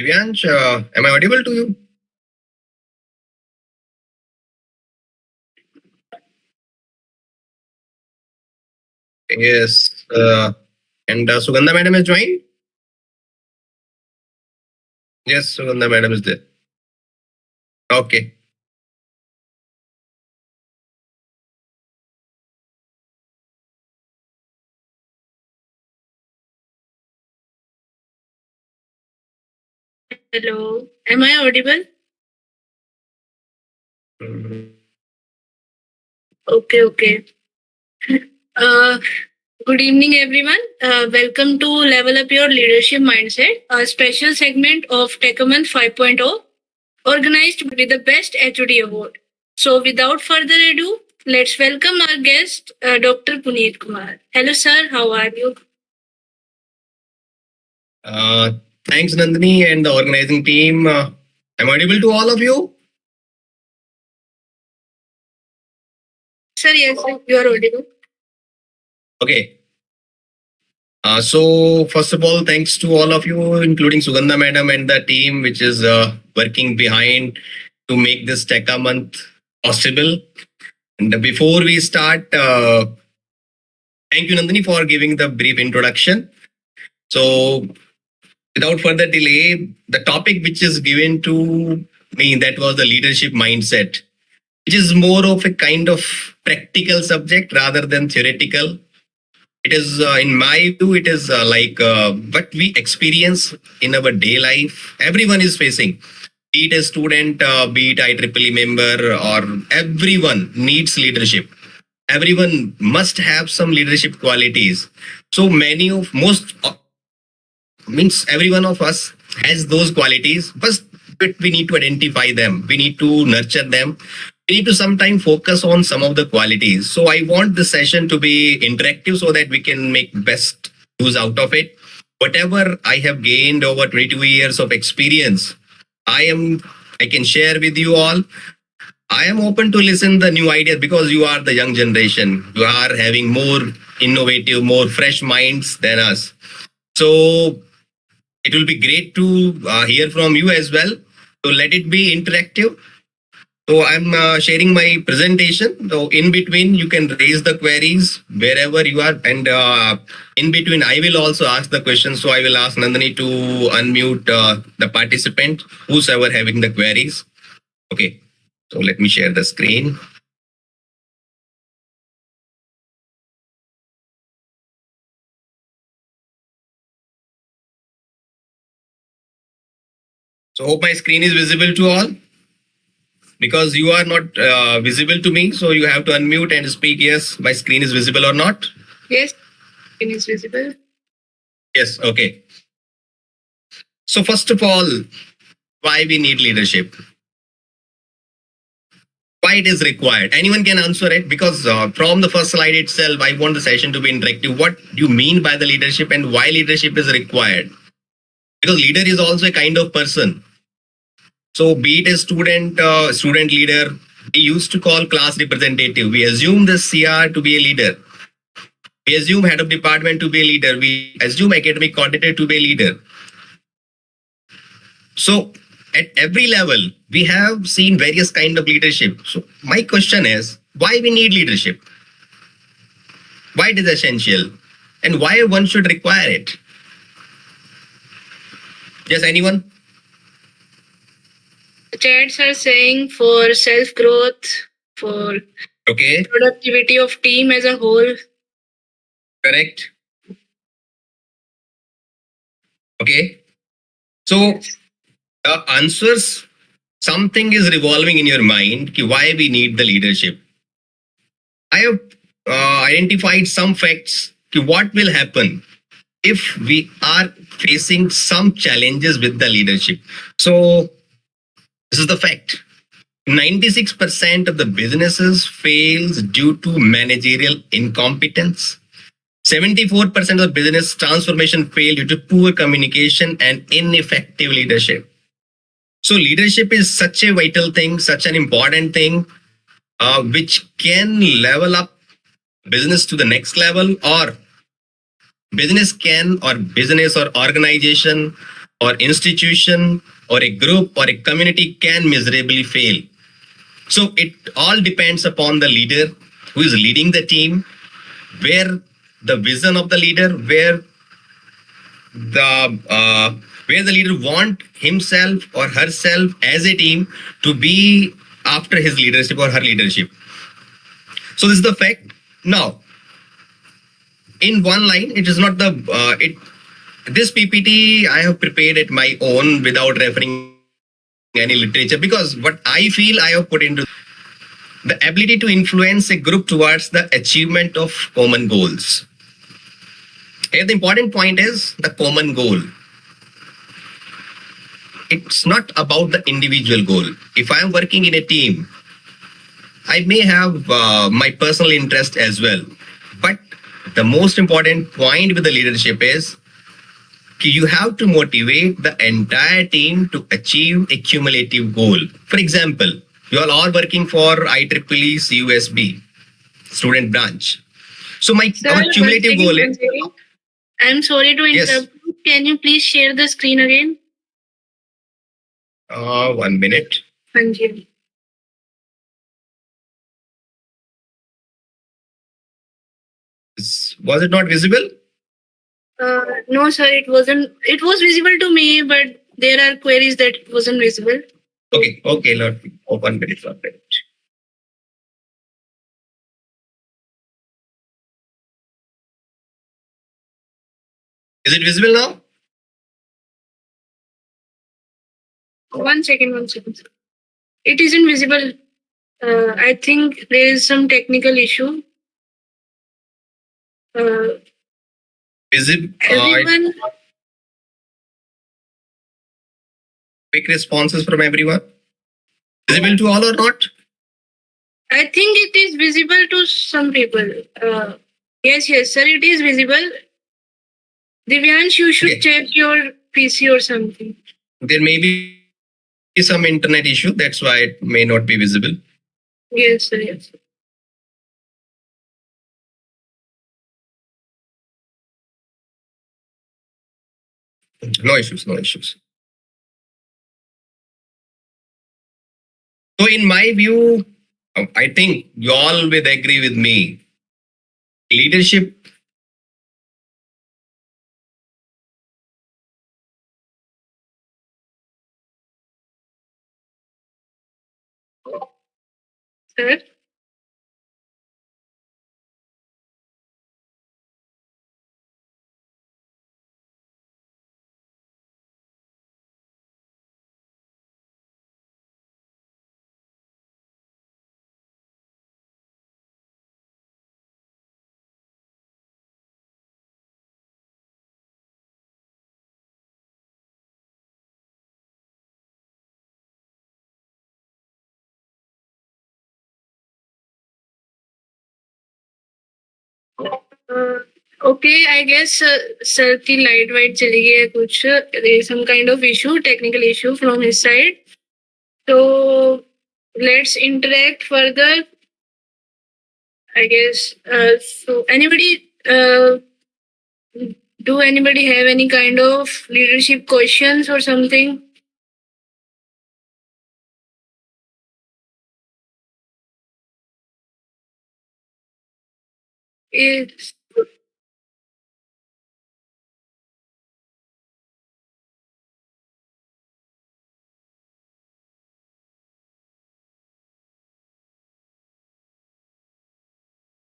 Divyansh, am I audible to you? Yes. And Sugandha madam has joined? Yes, Sugandha madam is there. Okay. Hello, am I audible? Mhm. Okay. Uh, Good evening, everyone. Welcome to Level Up Your Leadership Mindset, a special segment of Techaman 5.0, organized with the Best HOD Award. So, without further ado, let's welcome our guest, Dr. Puneet Kumar. Hello, sir. How are you? Uh, Thanks, Nandini and the organizing team. Am I audible to all of you? Sir, yes, you are audible. Okay. So, first of all, thanks to all of you, including Sugandha madam and the team, which is working behind to make this Techa month possible. And before we start, thank you, Nandini, for giving the brief introduction. So, without further delay, the topic which is given to me, that was the leadership mindset, which is more of a kind of practical subject rather than theoretical. It is, in my view, it is like what we experience in our day life. Everyone is facing, be it a student, be it IEEE member, or everyone needs leadership. Everyone must have some leadership qualities. So many of most means every one of us has those qualities, but we need to identify them. We need to nurture them. We need to sometimes focus on some of the qualities. So I want the session to be interactive so that we can make best use out of it. Whatever I have gained over 22 years of experience, I can share with you all. I am open to listen the new ideas because you are the young generation. You are having more innovative, more fresh minds than us. So it will be great to hear from you as well. So let it be interactive. So I'm sharing my presentation. So in between, you can raise the queries wherever you are, and in between, I will also ask the questions. So I will ask Nandini to unmute the participant who's ever having the queries. Okay. So let me share the screen. So hope my screen is visible to all. Because you are not visible to me, so you have to unmute and speak. Yes, my screen is visible or not? Yes, it is visible. Yes, okay. So first of all, why we need leadership? Why it is required? Anyone can answer it because from the first slide itself, I want the session to be interactive. What do you mean by the leadership and why leadership is required? Because leader is also a kind of person. So be it a student leader, we used to call class representative. We assume the CR to be a leader. We assume head of department to be a leader. We assume academic coordinator to be a leader. So at every level, we have seen various kind of leadership. So my question is, why we need leadership? Why it is essential? And why one should require it? Yes, anyone? Chats are saying for self growth, for Okay, productivity of team as a whole. correct. Okay. So the answers, something is revolving in your mind ki why we need the leadership. I have identified some facts ki what will happen if we are facing some challenges with the leadership. So this is the fact. 96% of the businesses fails due to managerial incompetence. 74% of the business transformation fail due to poor communication and ineffective leadership. So leadership is such a vital thing, such an important thing, which can level up business to the next level, or business or organization or institution or a group or a community can miserably fail. So it all depends upon the leader who is leading the team, where the vision of the leader, where the leader want himself or herself as a team to be after his leadership or her leadership. So this is the fact. Now, in one line, it is not the this PPT I have prepared at my own without referring any literature, because what I feel I have put into the ability to influence a group towards the achievement of common goals. Here the important point is the common goal. It's not about the individual goal. If I am working in a team, I may have my personal interest as well. But the most important point with the leadership is you have to motivate the entire team to achieve a cumulative goal. For example, you all are working for IEEE CUSB, student branch. So our cumulative goal is... I'm sorry to interrupt. Yes. You. Can you please share the screen again? 1 minute. Thank you. Was it not visible? No, sir, it wasn't. It was visible to me, but there are queries that it wasn't visible. Okay, Lord. 1 minute, 1 minute. Is it visible now? One second. It isn't visible. I think there is some technical issue. Everyone, quick responses from everyone. Visible to all or not? I think it is visible to some people. Yes, sir, it is visible. Divyansh, you should check your PC or something. There may be some internet issue. That's why it may not be visible. Yes, sir. Yes. No issues. So in my view, I think you all will agree with me. Leadership Sir? Okay, I guess sir की light white चली गई है कुछ. There is some kind of issue, technical issue from his side. So let's interact further. I guess. So anybody, do anybody have any kind of leadership questions or something? It's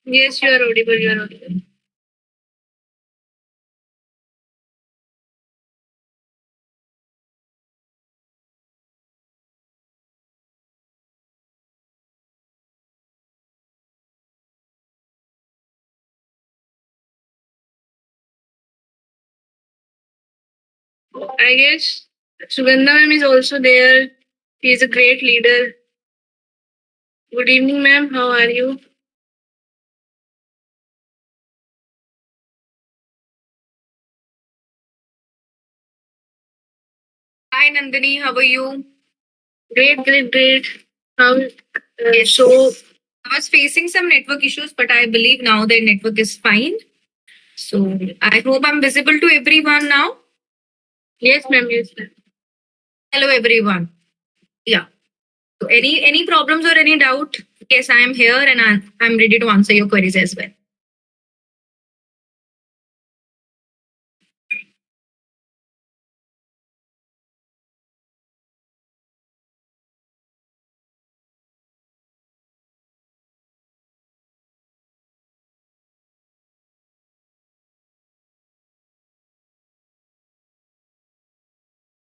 yes, you are audible. I guess Sugandha ma'am is also there. She is a great leader. Good evening, ma'am. How are you? Hi Nandini, how are you? Great. How? Yes. So I was facing some network issues, but I believe now the network is fine. So I hope I'm visible to everyone now. Yes, ma'am. Yes, ma'am. Hello, everyone. Yeah. So any problems or any doubt? Yes, I am here and I'm ready to answer your queries as well.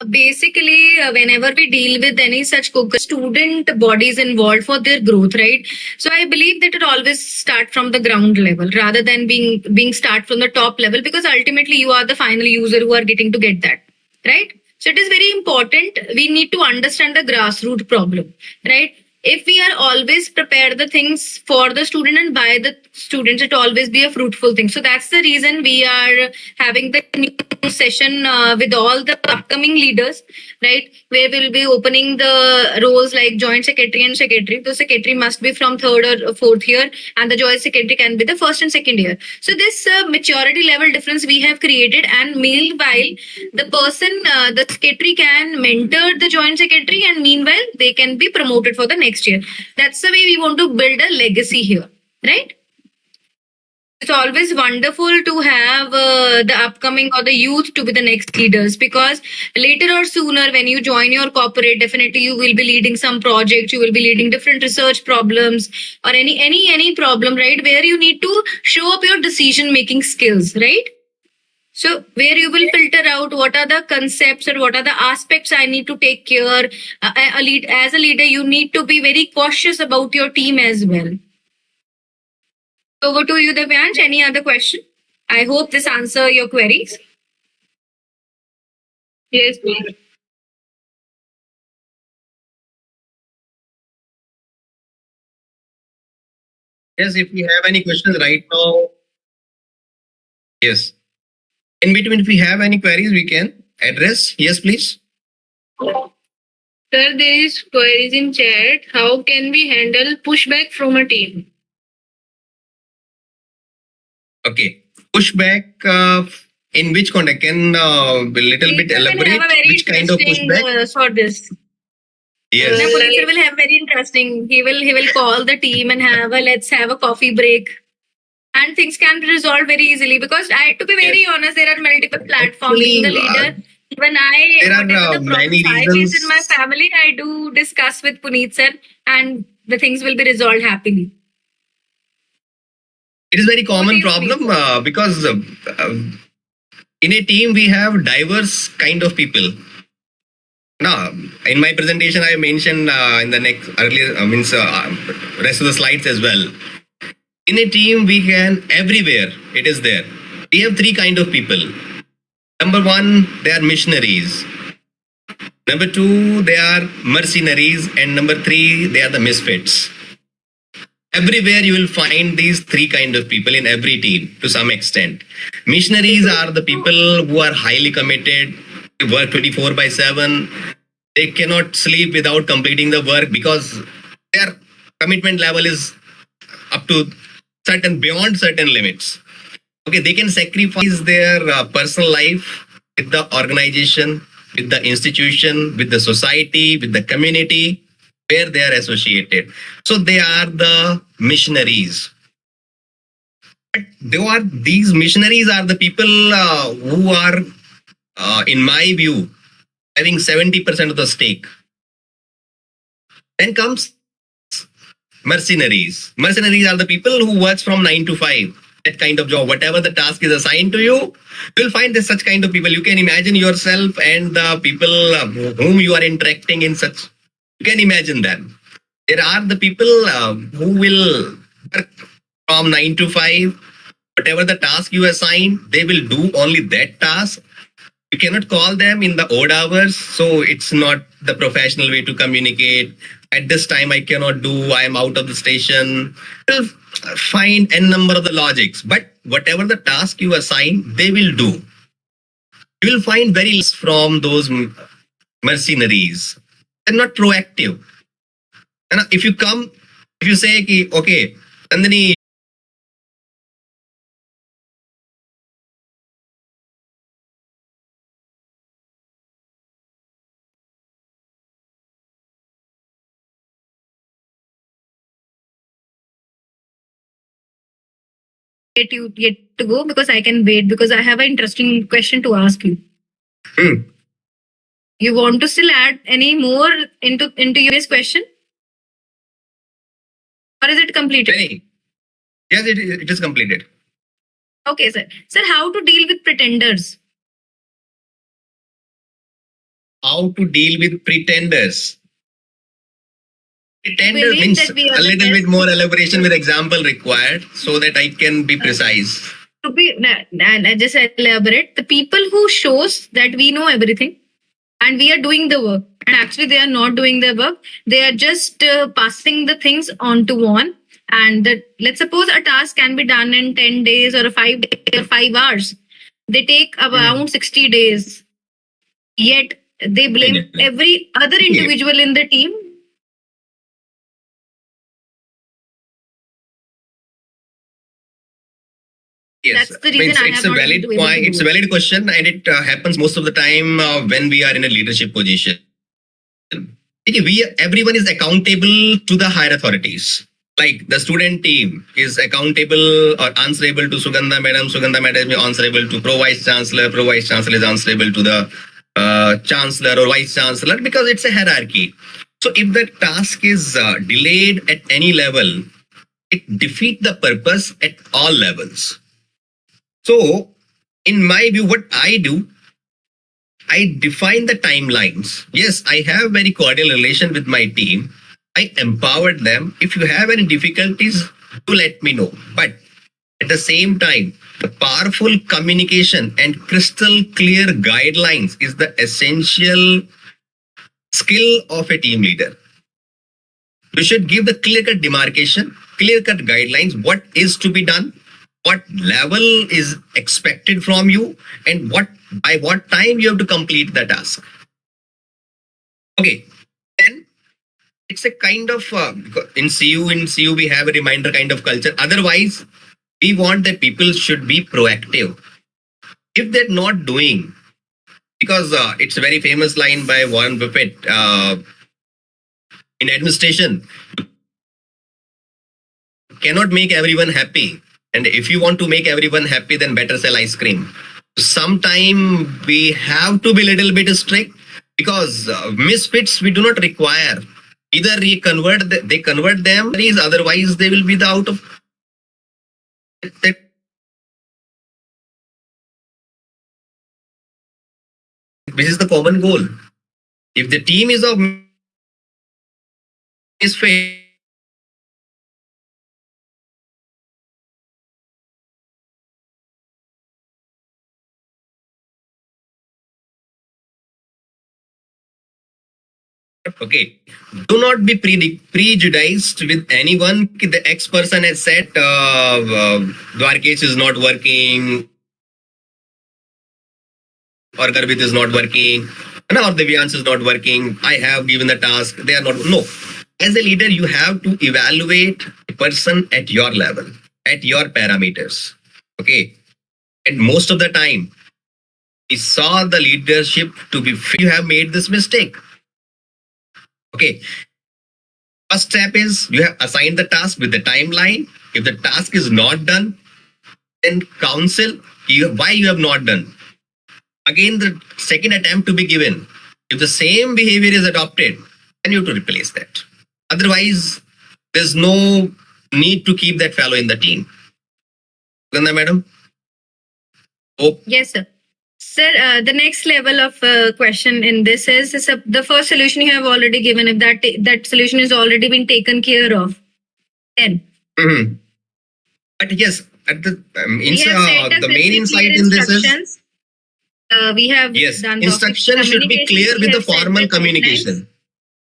Basically, whenever we deal with any such student bodies involved for their growth, right? So I believe that it always start from the ground level rather than being start from the top level, because ultimately you are the final user who are getting to get that, right? So it is very important. We need to understand the grassroots problem, right? If we are always prepare the things for the student and by the students, it always be a fruitful thing. So that's the reason we are having the new session with all the upcoming leaders, right? Where we'll be opening the roles like joint secretary and secretary. The secretary must be from third or fourth year, and the joint secretary can be the first and second year. So this maturity level difference we have created, and meanwhile, the person, the secretary can mentor the joint secretary, and meanwhile, they can be promoted for the next year. That's the way we want to build a legacy here, right? It's always wonderful to have the upcoming or the youth to be the next leaders, because later or sooner when you join your corporate, definitely you will be leading some project, you will be leading different research problems or any problem, right, where you need to show up your decision making skills, right? So where you will filter out what are the concepts or what are the aspects I need to take care. As a leader, you need to be very cautious about your team as well. Over to you, Devyansh. Any other question? I hope this answer your queries. Yes, ma'am. Yes, if we have any questions right now, yes. In between, if we have any queries, we can address. Yes, please. Sir, there is queries in chat. How can we handle pushback from a team? Okay. Pushback in which context? Can a little bit Puneet sir will have elaborate a very which kind of interesting pushback? for this. Yes. Now, Puneet sir will have very interesting. He will call the team and have a let's have a coffee break. And things can be resolved very easily, because to be very honest, there are multiple platforms. Being a Actually, leader, when there are whatever the many problems I face in my reasons. family, I do discuss with Puneet sir, and the things will be resolved happily. It is very Over to common you, Puneet problem sir. because in a team we have diverse kind of people. Now, in my presentation, I mentioned in the next earlier means rest of the slides as well. In a team, we can everywhere it is there. We have three kind of people. Number one, they are missionaries. Number two, they are mercenaries, and number three, they are the misfits. Everywhere you will find these three kind of people in every team to some extent. Missionaries are the people who are highly committed, they work 24 by 7. They cannot sleep without completing the work because their commitment level is up to certain beyond certain limits. Okay, they can sacrifice their personal life with the organization, with the institution, with the society, with the community where they are associated. So they are the missionaries. These missionaries are the people who are, in my view, having 70% of the stake. Then comes mercenaries. Mercenaries are the people who works from 9 to 5. That kind of job, whatever the task is assigned to you, you'll find this such kind of people. You can imagine yourself and the people whom you are interacting in such. You can imagine them. There are the people who will work from 9 to 5. Whatever the task you assign, they will do only that task. You cannot call them in the odd hours, so it's not the professional way to communicate. At this time, I cannot do, I am out of the station. You'll find n number of the logics, but whatever the task you assign, they will do. You will find very less from those mercenaries. They're not proactive. And if you come, if you say, okay, Nandini, yet to go because I can wait because I have an interesting question to ask you. Hmm. You want to still add any more into your question? Or is it completed? Hey. Yes, it is completed. Okay, sir. Sir, how to deal with pretenders? How to deal with pretenders? Pretenders Believe means that we are a the little bit best. more elaboration with example required so that I can be precise. To be and I just elaborate, the people who shows that we know everything and we are doing the work, and actually they are not doing their work. They are just passing the things on to one. And let's suppose a task can be done in 10 days or 5 days or 5 hours. They take around 60 days. Yet they blame every other individual in the team. Yes, That's the reason I it's have a not been valid able to point. do It's a it. valid question, and it happens most of the time when we are in a leadership position. Okay, everyone is accountable to the higher authorities. Like the student team is accountable or answerable to Sugandha Madam. Sugandha Madam is answerable to Pro Vice Chancellor. Pro Vice Chancellor is answerable to the Chancellor or Vice Chancellor because it's a hierarchy. So if the task is delayed at any level, it defeats the purpose at all levels. So, in my view, what I do, I define the timelines. Yes, I have very cordial relation with my team. I empowered them. If you have any difficulties, do let me know. But at the same time, the powerful communication and crystal clear guidelines is the essential skill of a team leader. You should give the clear-cut demarcation, clear-cut guidelines, what is to be done, what level is expected from you, and by what time you have to complete the task. Okay, then it's a kind of in CU we have a reminder kind of culture. Otherwise, we want that people should be proactive. If they're not doing, because it's a very famous line by Warren Buffett in administration, cannot make everyone happy. And if you want to make everyone happy, then better sell ice cream. Sometime we have to be a little bit strict because misfits we do not require. Either they convert them, otherwise they will be the out of. This is the common goal. If the team is of misfit, okay, do not be prejudiced with anyone. The X person has said Dwarkesh is not working or Garbit is not working or Devyans is not working. I have given the task. They are not. No. As a leader, you have to evaluate a person at your level, at your parameters. Okay. And most of the time, we saw the leadership to be, you have made this mistake. Okay. First step is you have assigned the task with the timeline. If the task is not done, then counsel why you have not done. Again, the second attempt to be given. If the same behavior is adopted, then you have to replace that. Otherwise, there's no need to keep that fellow in the team. Gandha madam? Oh. Yes, sir. Sir, the next level of question in this is the first solution you have already given. If that solution is already been taken care of, then. Mm-hmm. But yes, at the the main insight in this is we have done instruction should be clear with the formal communication.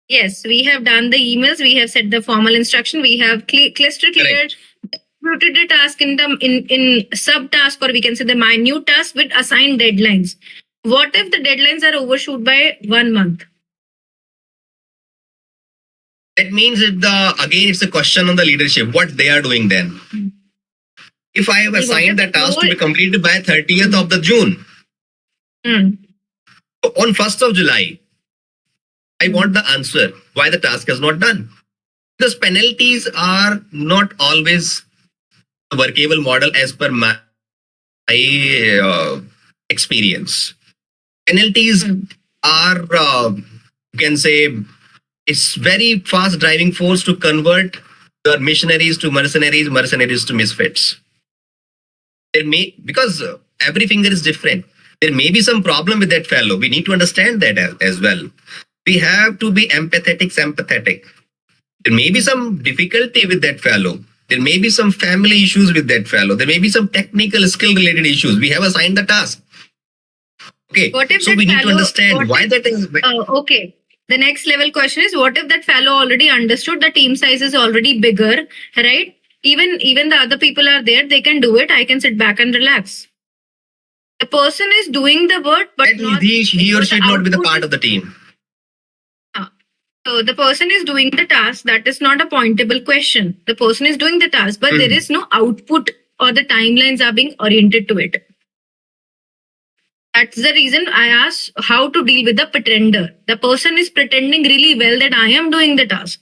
Yes, we have done the emails. We have set the formal instruction. We have cluster cleared. Routed the task in subtask, or we can say the minute task with assigned deadlines. What if the deadlines are overshoot by 1 month? That means again it's a question on the leadership, what they are doing then. If I have assigned the task to be completed by 30th of the June, on 1st of July, I want the answer why the task is not done. Because penalties are not always workable model as per my experience. Penalties are, you can say, it's very fast driving force to convert your missionaries to mercenaries, mercenaries to misfits. There may, because every finger is different. There may be some problem with that fellow. We need to understand that as well. We have to be sympathetic. There may be some difficulty with that fellow. There may be some family issues with that fellow. There may be some technical skill related issues. We have assigned the task. Okay. What if so that we need to fellow- understand what why if- that is. Okay. The next level question is, what if that fellow already understood the team size is already bigger, right? Even the other people are there, they can do it. I can sit back and relax. The person is doing the work, but not, he or she should not be the output part is- of the team. So the person is doing the task. That is not a pointable question. The person is doing the task, but there is no output or the timelines are being oriented to it. That's the reason I asked how to deal with the pretender. The person is pretending really well that I am doing the task.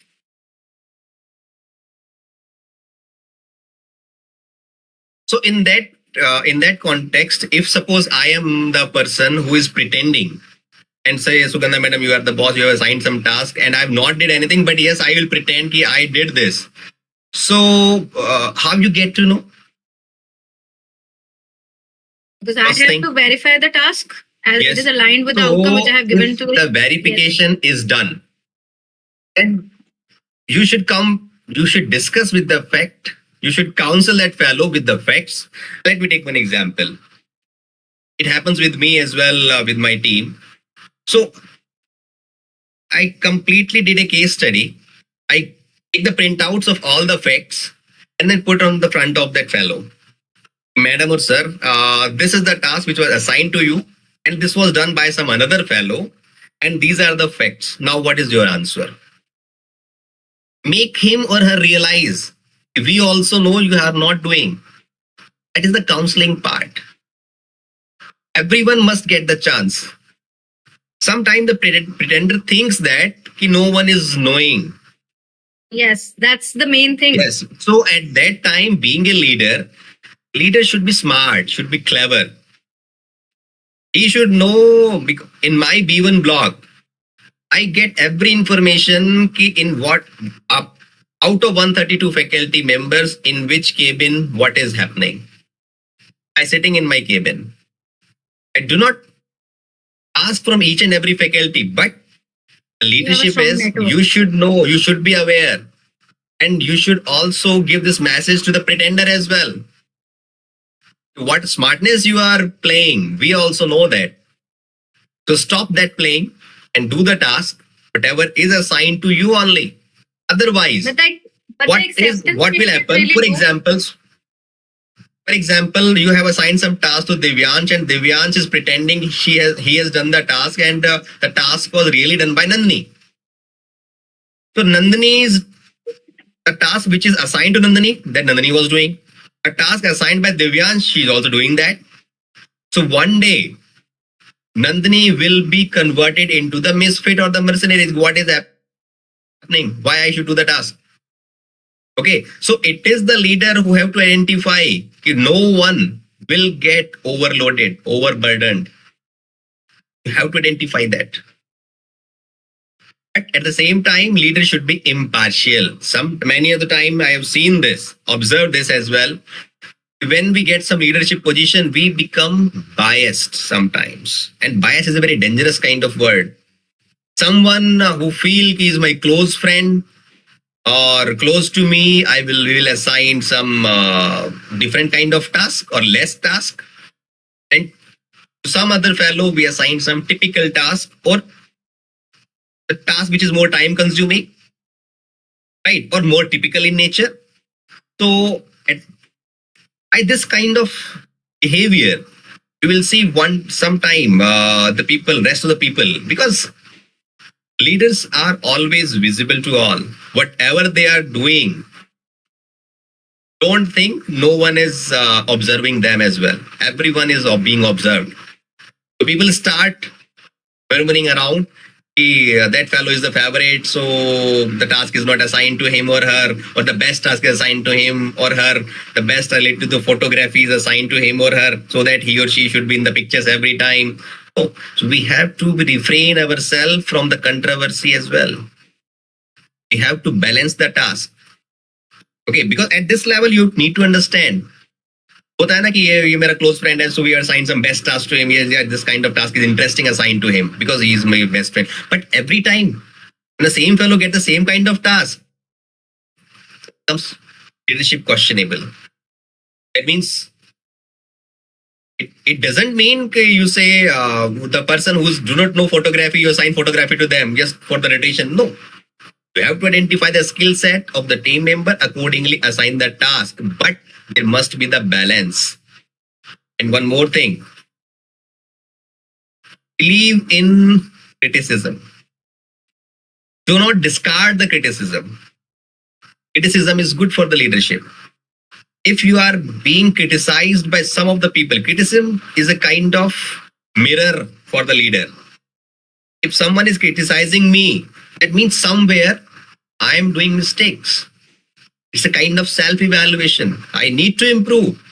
So in that context, if suppose I am the person who is pretending and say, Sugandha madam, you are the boss, you have assigned some task and I have not did anything, but yes, I will pretend that I did this. So how you get to know? Because I First have thing- to verify the task as Yes. it is aligned with the outcome which I have given if to the it. verification is done, then you should discuss with the fact, you should counsel that fellow with the facts. Let me take one example. It happens with me as well, with my team. So I completely did a case study. I take the printouts of all the facts and then put on the front of that fellow. Madam or sir, this is the task which was assigned to you and this was done by some another fellow and these are the facts. Now what is your answer? Make him or her realize we also know you are not doing. That is the counseling part. Everyone must get the chance. Sometimes the pretender thinks that no one is knowing. Yes, that's the main thing. Yes. So at that time, being a leader should be smart, should be clever. He should know, in my B1 blog, I get every information in what, out of 132 faculty members, in which cabin, what is happening. I sitting in my cabin. I do not ask from each and every faculty, but leadership strong is, network. you should know, you should be aware. And you should also give this message to the pretender as well. What smartness you are playing, we also know that. So stop that playing and do the task, whatever is assigned to you only. Otherwise, But the what acceptance will period happen? really For example, you have assigned some task to Divyansh and Divyansh is pretending he has done the task and the task was really done by Nandini. So Nandini's the task which is assigned to Nandini, that Nandini was doing. A task assigned by Divyansh, she is also doing that. So one day, Nandini will be converted into the misfit or the mercenaries. What is happening? Why I should do the task? Okay, so it is the leader who have to identify that no one will get overloaded, overburdened. You have to identify that. But at the same time, leader should be impartial. Many of the time I have seen this, observed this as well. When we get some leadership position, we become biased sometimes. And bias is a very dangerous kind of word. Someone who feels he is my close friend or close to me, we will assign some different kind of task or less task. And to some other fellow, we assign some typical task or the task which is more time consuming, right? Or more typical in nature. So by this kind of behavior, you will see sometime the rest of the people, because leaders are always visible to all. Whatever they are doing, don't think no one is observing them as well. Everyone is being observed. So people start murmuring around. that fellow is the favorite, so the task is not assigned to him or her, or the best task is assigned to him or her. The best related to the photography is assigned to him or her, so that he or she should be in the pictures every time. So we have to refrain ourselves from the controversy as well. We have to balance the task. Okay, because at this level you need to understand. होता है ना कि ये मेरा close friend है, so we assign some best task to him. Yeah, this kind of task is interesting assigned to him because he is my best friend. But every time when the same fellow get the same kind of task, becomes leadership questionable. That means it doesn't mean you say the person who do not know photography, you assign photography to them just for the rotation. No. You have to identify the skill set of the team member, accordingly assign the task. But there must be the balance. And one more thing. Believe in criticism. Do not discard the criticism. Criticism is good for the leadership. If you are being criticized by some of the people, criticism is a kind of mirror for the leader. If someone is criticizing me, that means somewhere I am doing mistakes. It's a kind of self-evaluation. I need to improve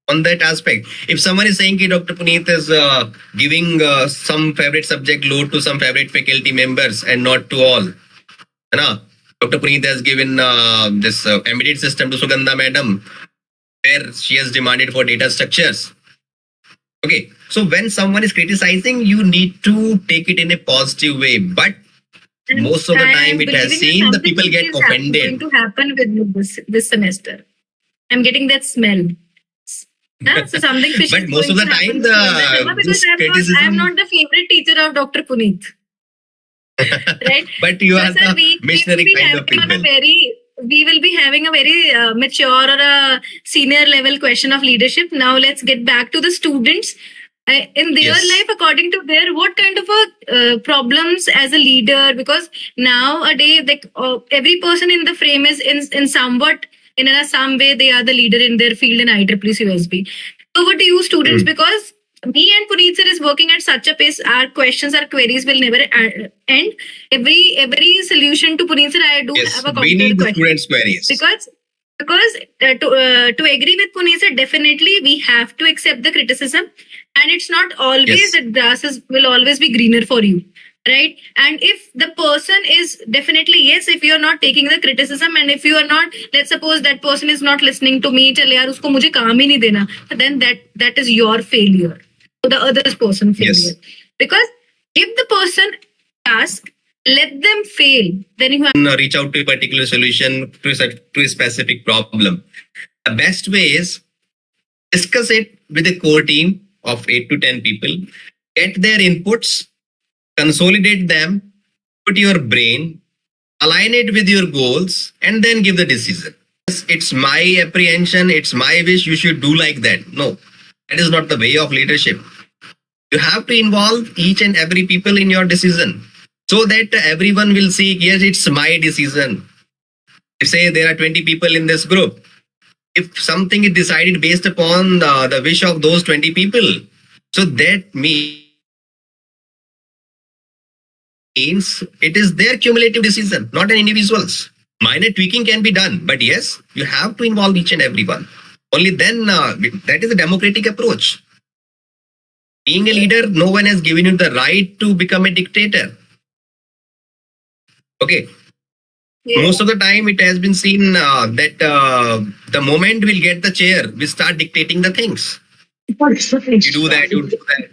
on that aspect. If someone is saying that Dr. Puneet is giving some favorite subject load to some favorite faculty members and not to all. Dr. Puneet has given this embedded system to Sugandha madam, where she has demanded for data structures. Okay, so when someone is criticizing, you need to take it in a positive way. But most of the time, it has seen the people get offended. Going to happen with me this semester. I'm getting that smell. So something fishy. But most of the time, I'm not the favorite teacher of Dr. Puneet. Right? But you are the missionary kind of people. We will be having a very mature or a senior level question of leadership. Now let's get back to the students. In their life, according to their, what kind of problems as a leader? Because nowadays, like every person in the frame is in somewhat, in some way, they are the leader in their field in IEEE CUSB. So over to you, students, because me and Puneet sir is working at such a pace, our questions, our queries will never end. Every solution to Puneet sir, I do have a we need the students' queries. Because to agree with Puneet sir, definitely we have to accept the criticism, and it's not always that grasses will always be greener for you, right? And if the person is definitely, if you're not taking the criticism, and if you are not, let's suppose that person is not listening to me, chal yaar usko mujhe kaam hi nahi dena, then that is your failure, or the other person failure. Because give the person task, let them fail, then you have to reach out to a particular solution to a specific problem. The best way is discuss it with a core team of 8 to 10 people, get their inputs, consolidate them, put your brain, align it with your goals, and then give the decision. It's my apprehension, it's my wish, you should do like that. No, that is not the way of leadership. You have to involve each and every people in your decision, so that everyone will see, yes, it's my decision. If say there are 20 people in this group, if something is decided based upon the wish of those 20 people, so that means it is their cumulative decision, not an individual's. Minor tweaking can be done, but yes, you have to involve each and everyone. Only then that is a democratic approach. Being a leader, no one has given you the right to become a dictator. Okay. Most of the time it has been seen that the moment we'll get the chair, we start dictating the things. You do that, you do that.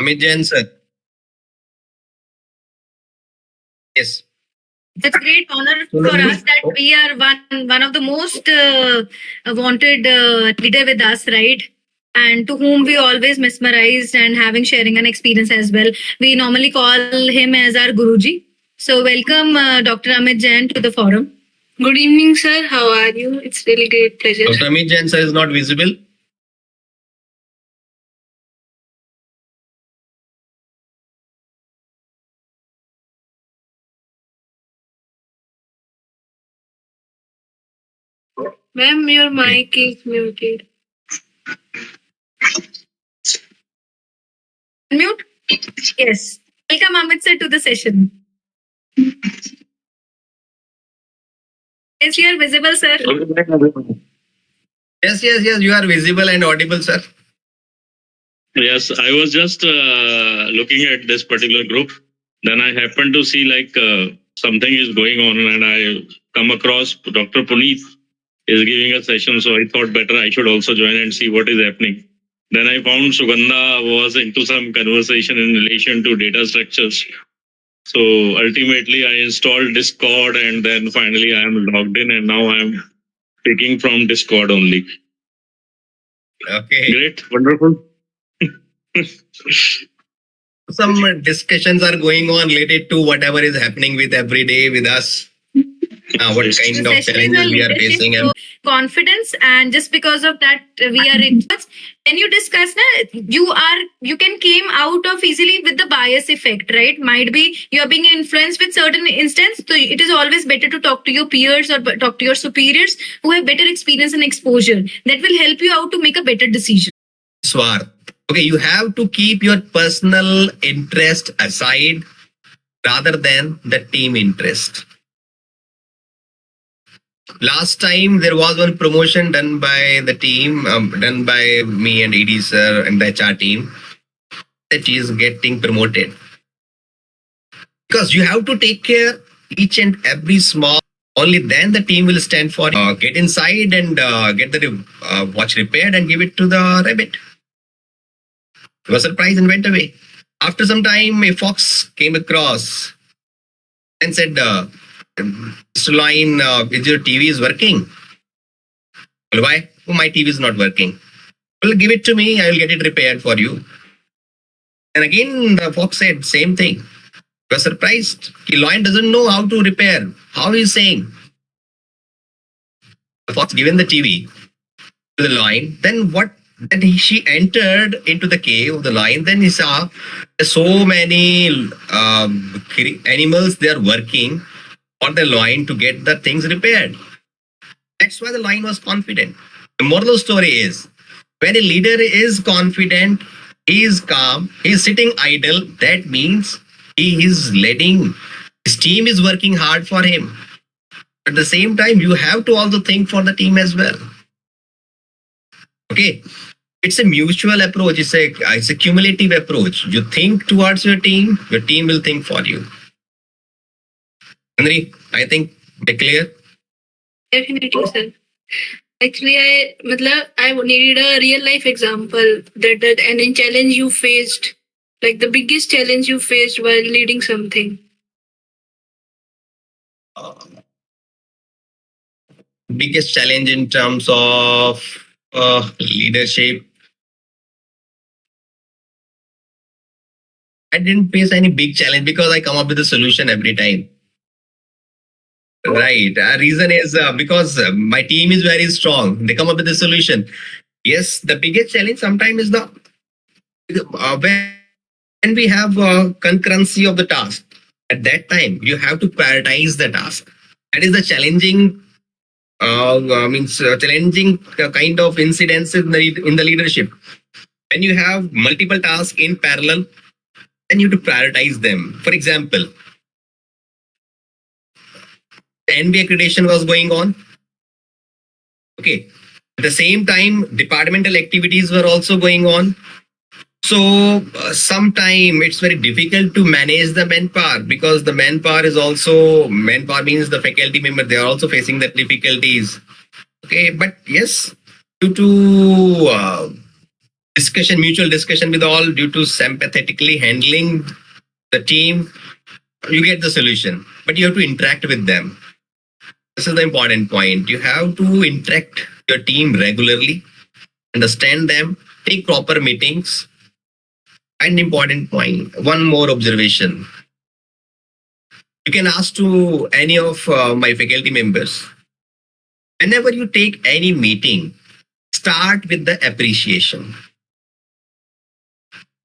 Amit Jain sir. Yes. It's a great honor for us that we are one of the most wanted leader with us, right? And to whom we always mesmerized and having sharing an experience as well. We normally call him as our Guruji. So welcome Dr. Amit Jain to the forum. Good evening, sir. How are you? It's really great pleasure. Dr. Amit Jain sir is not visible. Ma'am, your mic is muted. Unmute? Yes. Welcome, Amit sir, to the session. Yes, you are visible, sir. Yes, you are visible and audible, sir. Yes, I was just looking at this particular group. Then I happened to see something is going on, and I come across Dr. Puneet is giving a session. So I thought better I should also join and see what is happening. Then I found Sugandha was into some conversation in relation to data structures. So ultimately, I installed Discord, and then finally I am logged in, and now I am speaking from Discord only. Okay. Great, wonderful. Some discussions are going on related to whatever is happening with every day with us. What kind of challenges we are facing. And Confidence, and just because of that we are in. When you discuss you can came out of easily with the bias effect, right? Might be you are being influenced with certain instance, so it is always better to talk to your peers or talk to your superiors who have better experience and exposure. That will help you out to make a better decision. Swarth. Okay, you have to keep your personal interest aside rather than the team interest. Last time there was one promotion done by the team, done by me and ED sir and the HR team, that is getting promoted. Because you have to take care each and every small, only then the team will stand for get inside and get the watch repaired and give it to the rabbit. He was surprised and went away. After some time, a fox came across and said, Mr. Lion, is your TV is working? Well, why? Oh, my TV is not working. Well, give it to me. I will get it repaired for you. And again, the fox said same thing. He was surprised. The lion doesn't know how to repair. How he is saying? The fox given the TV to the lion. Then what? Then she entered into the cave of the lion. Then he saw so many animals. They are working for the lion to get the things repaired. That's why the lion was confident. The moral of the story is, when a leader is confident, he is calm, he is sitting idle, that means he is letting his team is working hard for him. At the same time, you have to also think for the team as well. Okay. It's a mutual approach. It's a cumulative approach. You think towards your team will think for you. Henry, I think be clear. Definitely, sir. Actually, I needed a real life example that any challenge you faced, like the biggest challenge you faced while leading something. Biggest challenge in terms of leadership. I didn't face any big challenge because I come up with a solution every time. Right. Reason is because my team is very strong. They come up with a solution. Yes, the biggest challenge sometimes is the when we have concurrency of the task. At that time, you have to prioritize the task. That is the challenging, challenging kind of incidents in the leadership. When you have multiple tasks in parallel, then you have to prioritize them. For example, the NBA accreditation was going on. Okay. At the same time, departmental activities were also going on. So sometime it's very difficult to manage the manpower because the manpower means the faculty member, they are also facing the difficulties. Okay, but yes, due to mutual discussion with all, due to sympathetically handling the team, you get the solution, but you have to interact with them. This is the important point. You have to interact your team regularly, understand them, take proper meetings. And important point, one more observation. You can ask to any of my faculty members, whenever you take any meeting, start with the appreciation.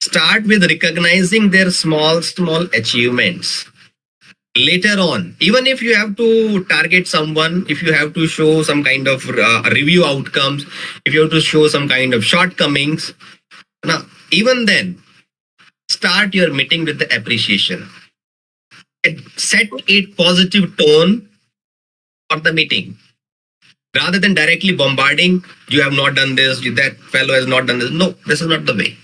Start with recognizing their small achievements. Later on, even if you have to target someone, if you have to show some kind of review outcomes, if you have to show some kind of shortcomings, now even then, Start your meeting with the appreciation. And set a positive tone for the meeting. Rather than directly bombarding, you have not done this, that fellow has not done this. No, this is not the way.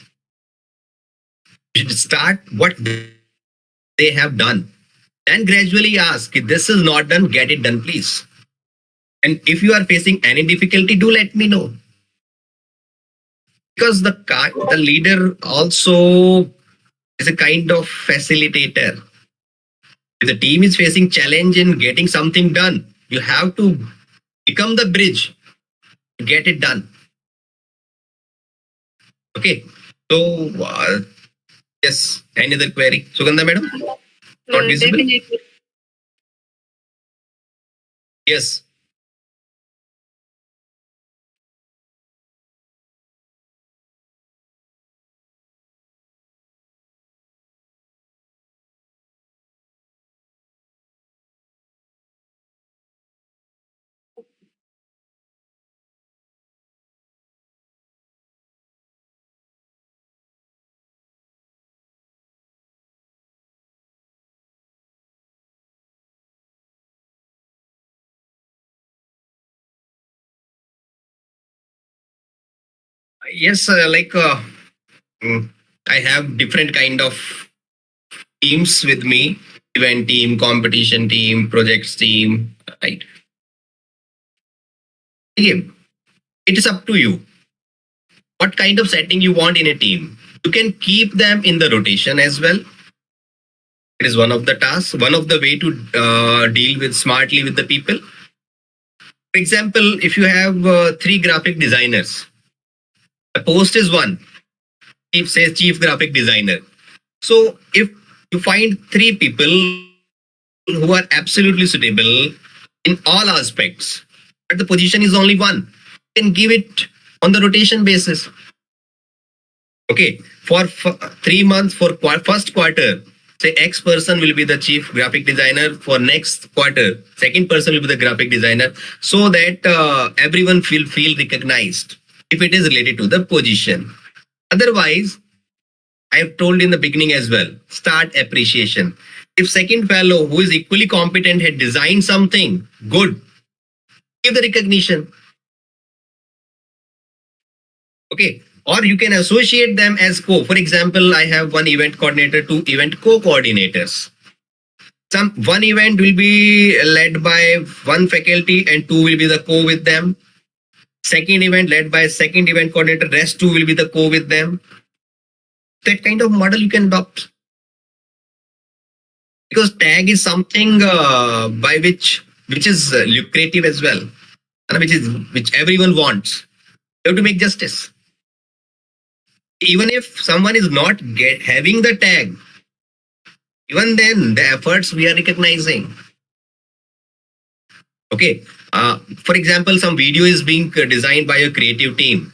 You should start what they have done. Then gradually ask, if this is not done, get it done, please. And if you are facing any difficulty, do let me know. Because the leader also is a kind of facilitator. If the team is facing challenge in getting something done, you have to become the bridge to get it done. Okay. So, yes, any other query? Sugandha madam? Not visible? Definitely. Yes. Yes, I have different kind of teams with me. Event team, competition team, projects team, right? Again, it is up to you. What kind of setting you want in a team? You can keep them in the rotation as well. It is one of the tasks, one of the way to deal with smartly with the people. For example, if you have 3 graphic designers, the post is one. It says chief graphic designer. So if you find 3 people who are absolutely suitable in all aspects, but the position is only one, you can give it on the rotation basis. Okay, for 3 months, for first quarter, say X person will be the chief graphic designer. For next quarter, second person will be the graphic designer, so that everyone feel recognized if it is related to the position. Otherwise, I have told in the beginning as well, start appreciation. If second fellow who is equally competent had designed something good, give the recognition. Okay. Or you can associate them as co. For example, I have one event coordinator, 2 event co-coordinators. One event will be led by one faculty and 2 will be the co with them. Second event led by second event coordinator, rest 2 will be the co with them. That kind of model you can adopt. Because tag is something by which is lucrative as well, and which everyone wants. You have to make justice. Even if someone is not having the tag, even then the efforts we are recognizing. Okay. For example, some video is being designed by a creative team.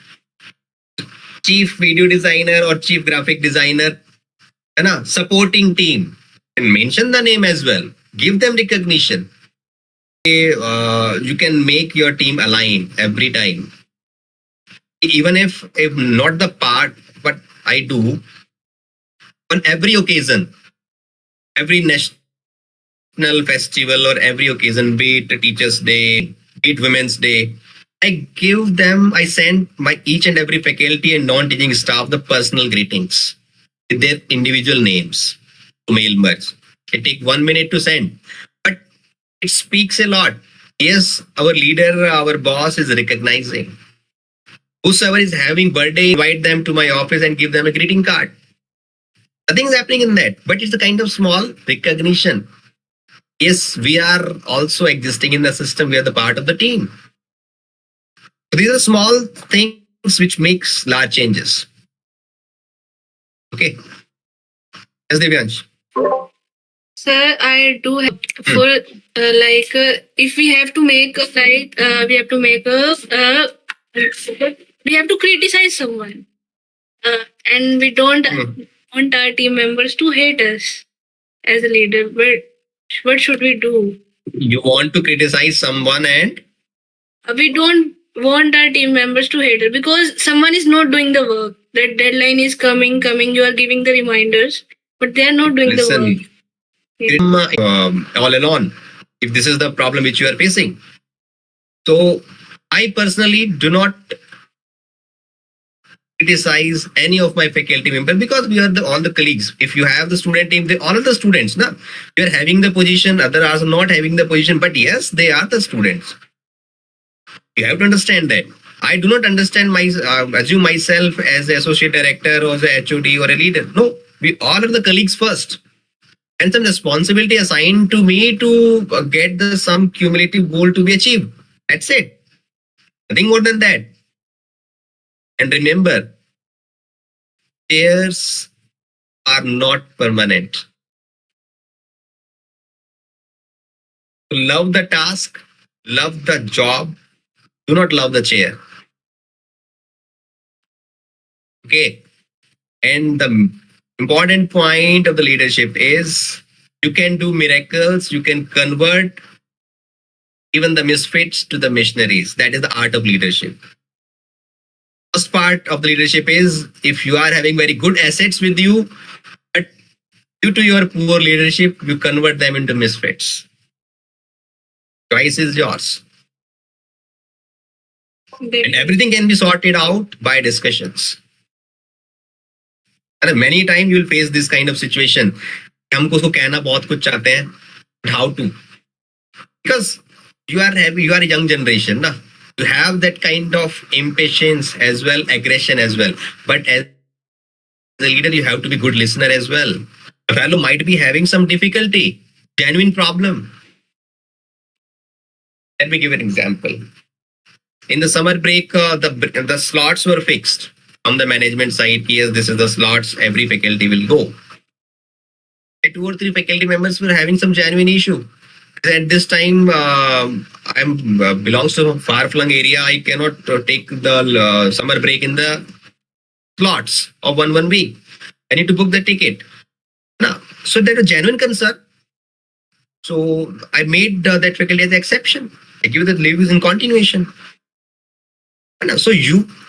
Chief video designer or chief graphic designer, supporting team. And mention the name as well. Give them recognition. You can make your team align every time. Even if not the part, but I do on every occasion, every national festival or every occasion, be it Teachers' Day, be it Women's Day, I send my each and every faculty and non-teaching staff the personal greetings with their individual names to mail merge. It takes 1 minute to send, but it speaks a lot. Yes, our leader, our boss is recognizing. Whosoever is having birthday, invite them to my office and give them a greeting card. Nothing is happening in that, but it's a kind of small recognition. Yes, we are also existing in the system. We are the part of the team. So these are small things which makes large changes. Okay. Yes, Devyansh. Sir, I do have if we have to make we have to criticize someone, and we don't want our team members to hate us as a leader. But what should we do? You want to criticize someone and We don't want our team members to hate us because someone is not doing the work. that deadline is coming. You are giving the reminders, but they are not doing the work. Listen, all alone, if this is the problem which you are facing. So I personally do not criticize any of my faculty member because we are all the colleagues. If you have the student team, they all are the students. Na? You are having the position, others are not having the position, but yes, they are the students. You have to understand that. I do not understand assume myself as the associate director or as a HOD or a leader. No, we all are the colleagues first. And some responsibility assigned to me to get some cumulative goal to be achieved. That's it. Nothing more than that. And remember, chairs are not permanent. Love the task, love the job, do not love the chair. Okay. And the important point of the leadership is you can do miracles, you can convert even the misfits to the missionaries. That is the art of leadership. First part of the leadership is if you are having very good assets with you, but due to your poor leadership, you convert them into misfits. Choice is yours. And everything can be sorted out by discussions. And many times you will face this kind of situation. हमको उसको कहना बहुत कुछ चाहते हैं, but how to? Because you are a young generation, na? You have that kind of impatience as well, aggression as well. But as a leader, you have to be good listener as well. A fellow might be having some difficulty, genuine problem. Let me give an example. In the summer break, the slots were fixed from the management side. Yes, this is the slots every faculty will go. 2 or 3 faculty members were having some genuine issue. At this time, I belongs to a far-flung area. I cannot take the summer break in the slots of one week. I need to book the ticket. Now, so there's a genuine concern. So I made that faculty as an exception. I give the leave in continuation. So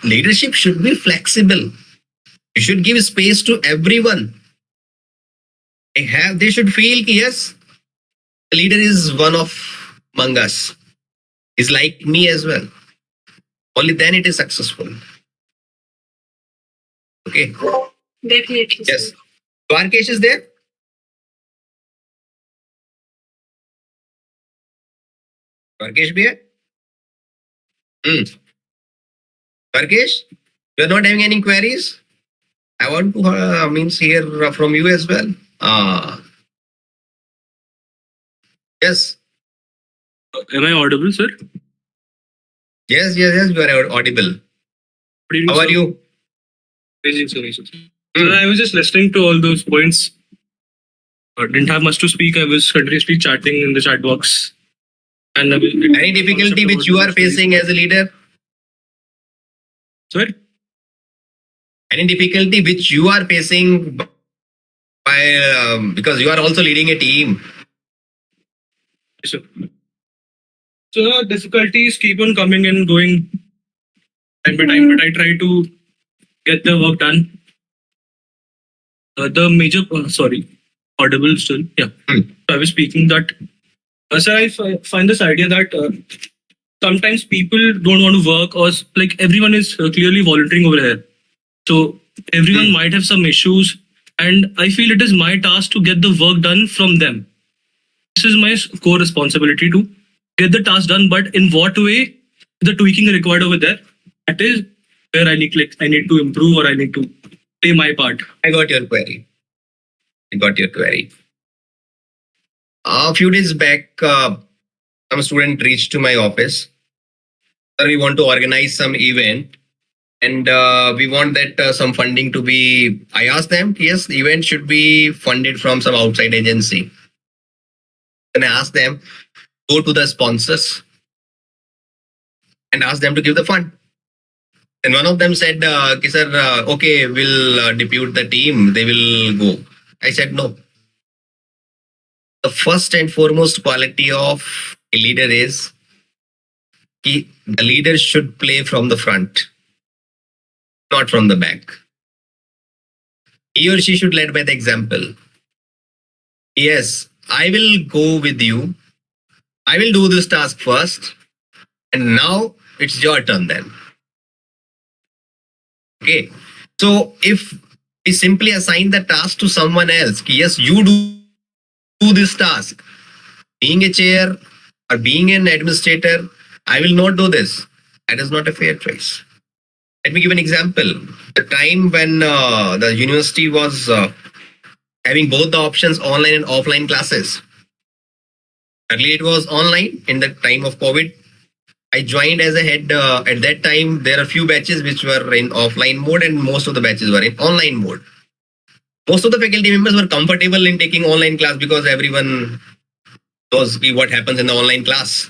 leadership should be flexible. You should give space to everyone. They should feel yes, the leader is one of among us. He's like me as well. Only then it is successful. Okay. Definitely. Yes. Dwarkesh is there? Dwarkesh bhi hai? Dwarkesh, you are not having any queries? I want to hear from you as well. Yes. Am I audible, sir? Yes, you are audible. How are you? Amazing, sir. Sir, I was just listening to all those points. Didn't have much to speak. I was continuously chatting in the chat box. And any difficulty which you are facing as a leader? Sorry? Any difficulty which you are facing by because you are also leading a team? Yes, sir. So difficulties keep on coming and going time by time, but I try to get the work done. The major, audible still, yeah. So I was speaking that, sir, I find this idea that sometimes people don't want to work, or like everyone is clearly volunteering over here. So everyone might have some issues, and I feel it is my task to get the work done from them. This is my core responsibility to get the task done, but in what way the tweaking required over there, that is where I need to improve, or I need to play my part. I got your query. A few days back, some student reached to my office. Sir, we want to organize some event, and we want that some funding to be. I asked them, yes, the event should be funded from some outside agency. And I asked them, go to the sponsors and ask them to give the fund. And one of them said, sir, okay, we'll depute the team. They will go. I said, no. The first and foremost quality of a leader is the leader should play from the front, not from the back. he or she should lead by the example. Yes, I will go with you. I will do this task first. And now it's your turn then. Okay. So if we simply assign the task to someone else, yes, you do this task. Being a chair or being an administrator, I will not do this. That is not a fair choice. Let me give an example. The time when the university was having both the options, online and offline classes. Earlier it was online. In the time of COVID, I joined as a head. At that time, there are few batches which were in offline mode and most of the batches were in online mode. Most of the faculty members were comfortable in taking online class because everyone knows what happens in the online class.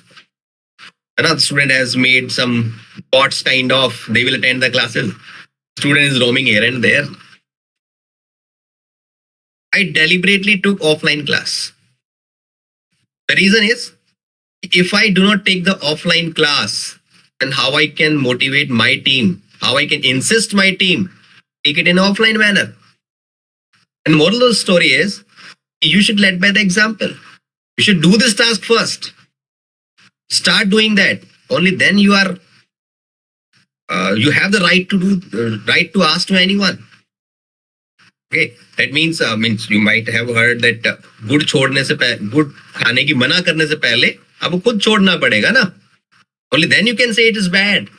Another student has made some bots kind of, they will attend the classes. Student is roaming here and there. I deliberately took offline class. The reason is, if I do not take the offline class, then how I can motivate my team, how I can insist my team, take it in an offline manner. And moral of the story is, you should lead by the example. You should do this task first. Start doing that. Only then you are, you have the right to ask to anyone. Okay, that means you might have heard that good छोड़ने से good खाने की मना करने से पहले आपको खुद छोड़ना पड़ेगा ना. Only then you can say it is bad.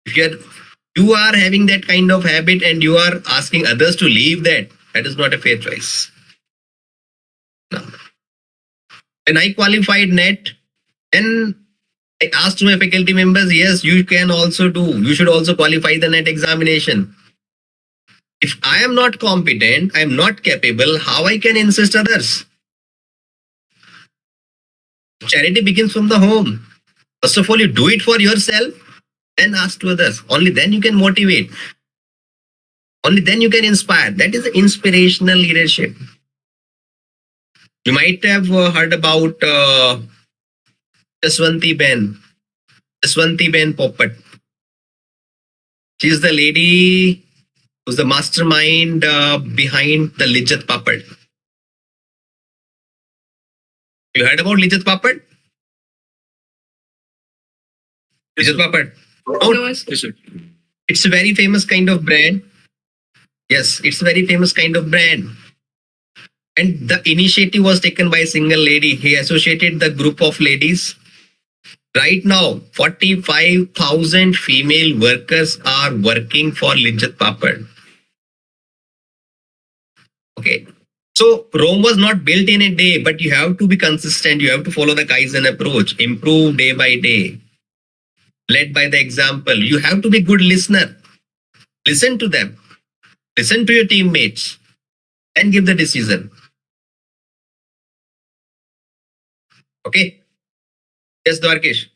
If you are having that kind of habit and you are asking others to leave that is not a fair choice. No. When I qualified NET, then I asked my faculty members, yes, you should also qualify the NET examination. If I am not competent, I am not capable, how I can insist others? Charity begins from the home. First of all, you do it for yourself, then ask to others. Only then you can motivate. Only then you can inspire. That is inspirational leadership. You might have heard about Jaswanti Ben Popat. She is the lady who's the mastermind behind the Lijjat Papad. You heard about Lijjat Papad? Lijjat Papad. No, Yes, sir. It's a very famous kind of brand. Yes, it's a very famous kind of brand. And the initiative was taken by a single lady. He associated the group of ladies. Right now, 45,000 female workers are working for Lijjat Papad. Okay. So Rome was not built in a day, but you have to be consistent. You have to follow the Kaizen approach, improve day by day, led by the example. You have to be a good listener. Listen to them. Listen to your teammates and give the decision. Okay. Yes, Dwarkesh.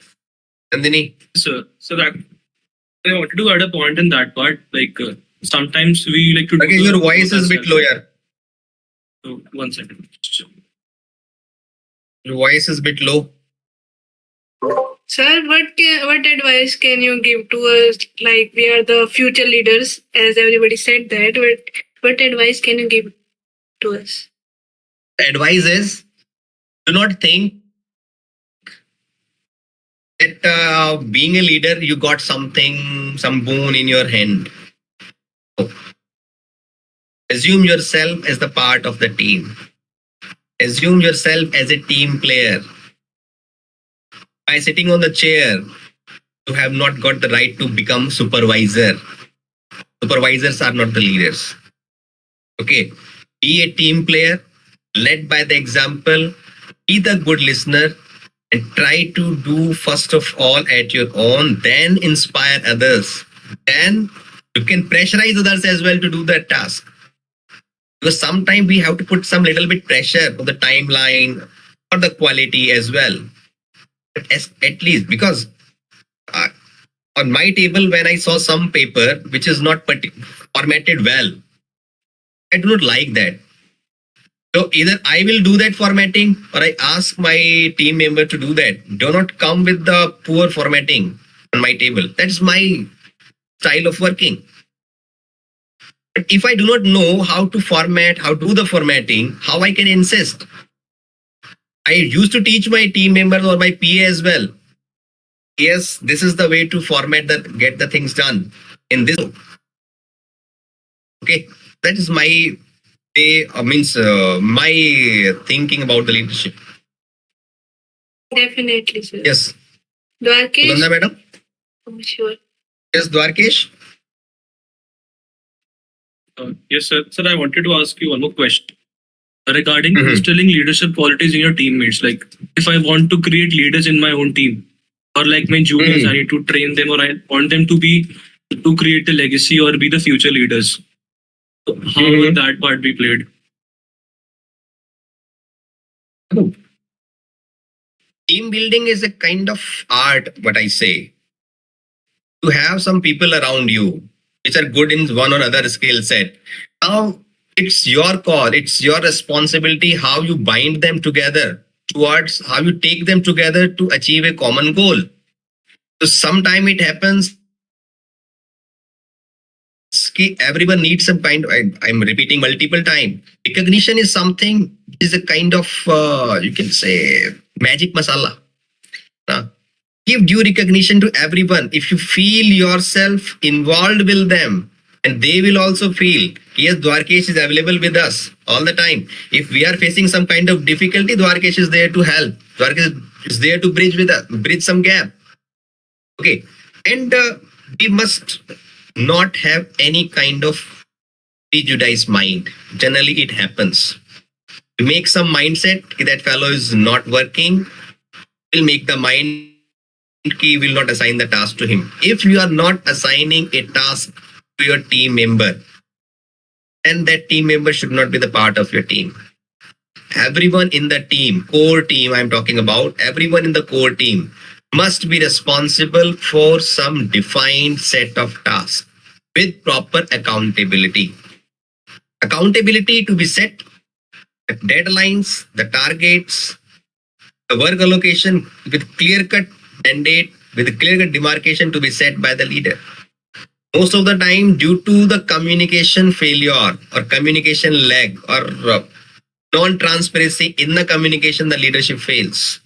Nandini. So that I wanted to add a point in that part. Like sometimes we like to. Okay, your voice is a bit lower. So 1 second. Your voice is a bit low. Sir, what advice can you give to us? Like, we are the future leaders, as everybody said that. What advice can you give to us? The advice is, do not think that being a leader, you got some boon in your hand. Assume yourself as the part of the team. Assume yourself as a team player. By sitting on the chair, you have not got the right to become supervisor. Supervisors are not the leaders. Okay. Be a team player, led by the example, be the good listener, and try to do first of all at your own, then inspire others. Then you can pressurize others as well to do that task. Because sometimes we have to put some little bit pressure on the timeline or the quality as well. But at least, because on my table, when I saw some paper which is not formatted well, I do not like that. So either I will do that formatting or I ask my team member to do that. Do not come with the poor formatting on my table. That's my style of working. But if I do not know how to format, how to do the formatting, how I can insist? I used to teach my team members or my PA as well. Yes, this is the way to format that, get the things done in this. Okay, that is my way, my thinking about the leadership. Definitely, sir. Yes, Dwarkesh? Sugandha madam. Oh, sure. Yes, Dwarkesh. Yes, sir. Sir, I wanted to ask you one more question regarding Mhm. instilling leadership qualities in your teammates. Like, if I want to create leaders in my own team, or like my juniors, I need to train them, or I want them to create a legacy or be the future leaders. So how will that part be played? Team building is a kind of art, what I say. To have some people around you which are good in one or other skill set. Now it's your call, it's your responsibility how you bind them together towards how you take them together to achieve a common goal. So sometime it happens everyone needs some kind of, I'm repeating multiple times. Recognition is something, is a kind of, you can say, magic masala. Give due recognition to everyone. If you feel yourself involved with them, and they will also feel, yes, Dwarkesh is available with us all the time. If we are facing some kind of difficulty, Dwarkesh is there to help. Dwarkesh is there to bridge some gap. Okay, and we must not have any kind of prejudiced mind. Generally, it happens. You make some mindset that fellow is not working, will make the mind key will not assign the task to him. If you are not assigning a task to your team member, then that team member should not be the part of your team. Everyone in the team, core team I'm talking about, everyone in the core team must be responsible for some defined set of tasks with proper accountability. Accountability to be set, the deadlines, the targets, the work allocation with clear-cut mandate, with clear-cut demarcation to be set by the leader. Most of the time, due to the communication failure or communication lag or non-transparency in the communication, the leadership fails.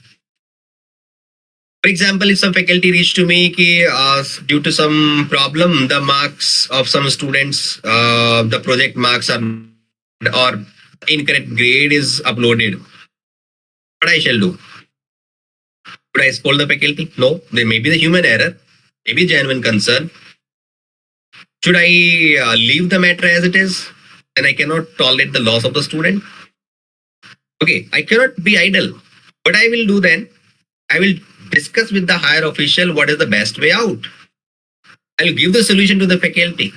For example, if some faculty reach to me due to some problem, the marks of some students, the project marks are or incorrect grade is uploaded, what I shall do? Should I scold the faculty? No, there may be the human error, maybe genuine concern. Should I leave the matter as it is? Then I cannot tolerate the loss of the student. Okay, I cannot be idle. What I will do then, I will discuss with the higher official what is the best way out. I will give the solution to the faculty.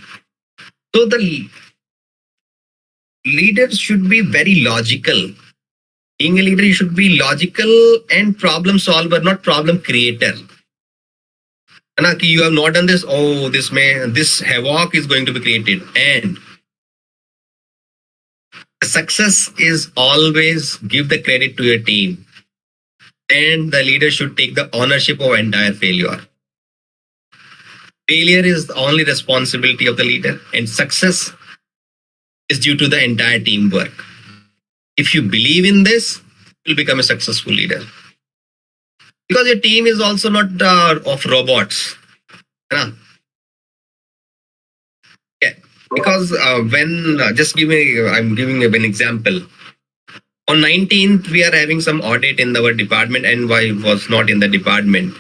So the leaders should be very logical. Being a leader, you should be logical and problem solver, not problem creator. You have not done this. Oh, this havoc is going to be created. And success is always give the credit to your team. And the leader should take the ownership of entire failure. Failure is the only responsibility of the leader, and success is due to the entire teamwork. If you believe in this, you will become a successful leader. Because your team is also not of robots. Yeah. Because I'm giving you an example. On 19th, we are having some audit in our department, and I was not in the department.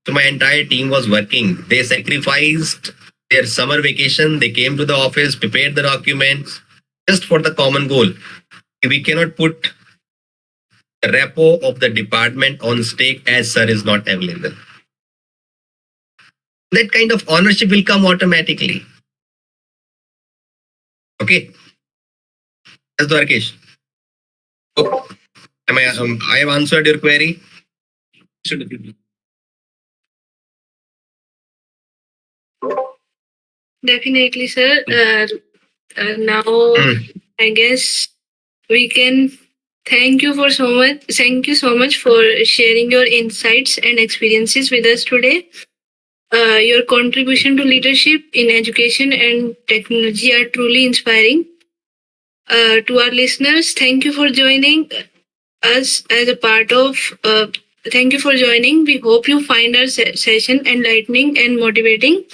So my entire team was working. They sacrificed their summer vacation. They came to the office, prepared the documents just for the common goal. We cannot put the repo of the department on stake as sir is not available. That kind of ownership will come automatically. Okay. Yes, Dwarkesh. Oh, I have answered your query. Definitely, sir. Now, I guess we can thank you so much for sharing your insights and experiences with us today. Your contribution to leadership in education and technology are truly inspiring. To our listeners, thank you for joining us as a part of. Thank you for joining. We hope you find our session enlightening and motivating.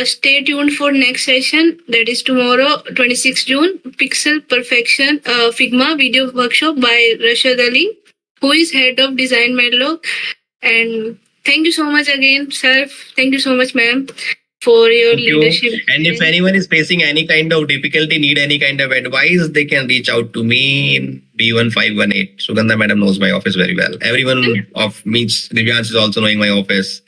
Stay tuned for next session, that is tomorrow, 26 June, Pixel Perfection Figma video workshop by Rashad Ali, who is head of design Medlock. And thank you so much again, sir. Thank you so much, ma'am, for your Thank you. leadership. And if anyone is facing any kind of difficulty, need any kind of advice, they can reach out to me in B1518. Sugandha madam knows my office very well. Everyone of means Divyansh is also knowing my office.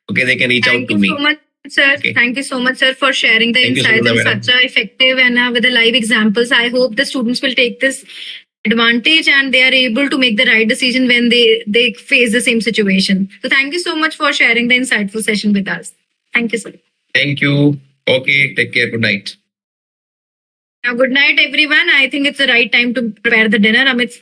Okay, they can reach out Thank to you me. so much, sir. Okay. Thank you so much, sir, for sharing the Thank you, insights Sugandha in madam. such a effective and with the live examples. I hope the students will take this advantage and they are able to make the right decision when they face the same situation. So thank you so much for sharing the insightful session with us. Thank you, sir. Thank you. Okay, take care. Good night. Now, good night, everyone. I think it's the right time to prepare the dinner. Amit